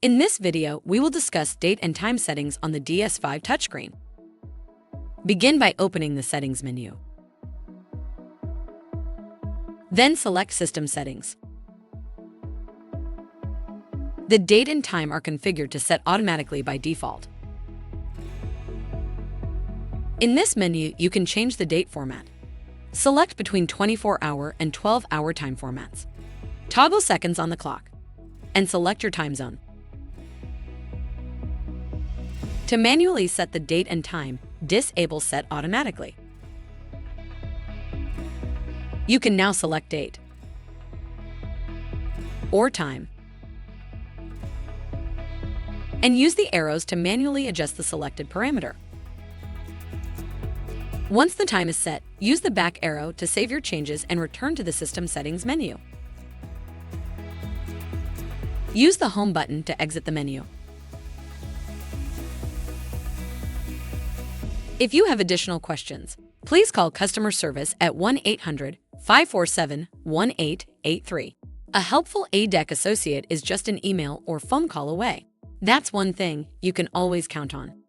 In this video, we will discuss date and time settings on the DS5 touchscreen. Begin by opening the Settings menu. Then select System Settings. The date and time are configured to set automatically by default. In this menu, you can change the date format. Select between 24-hour and 12-hour time formats. Toggle seconds on the clock, and select your time zone. To manually set the date and time, disable Set Automatically. You can now select date or time and use the arrows to manually adjust the selected parameter. Once the time is set, use the back arrow to save your changes and return to the System Settings menu. Use the Home button to exit the menu. If you have additional questions, please call customer service at 1-800-547-1883. A helpful A-dec associate is just an email or phone call away. That's one thing you can always count on.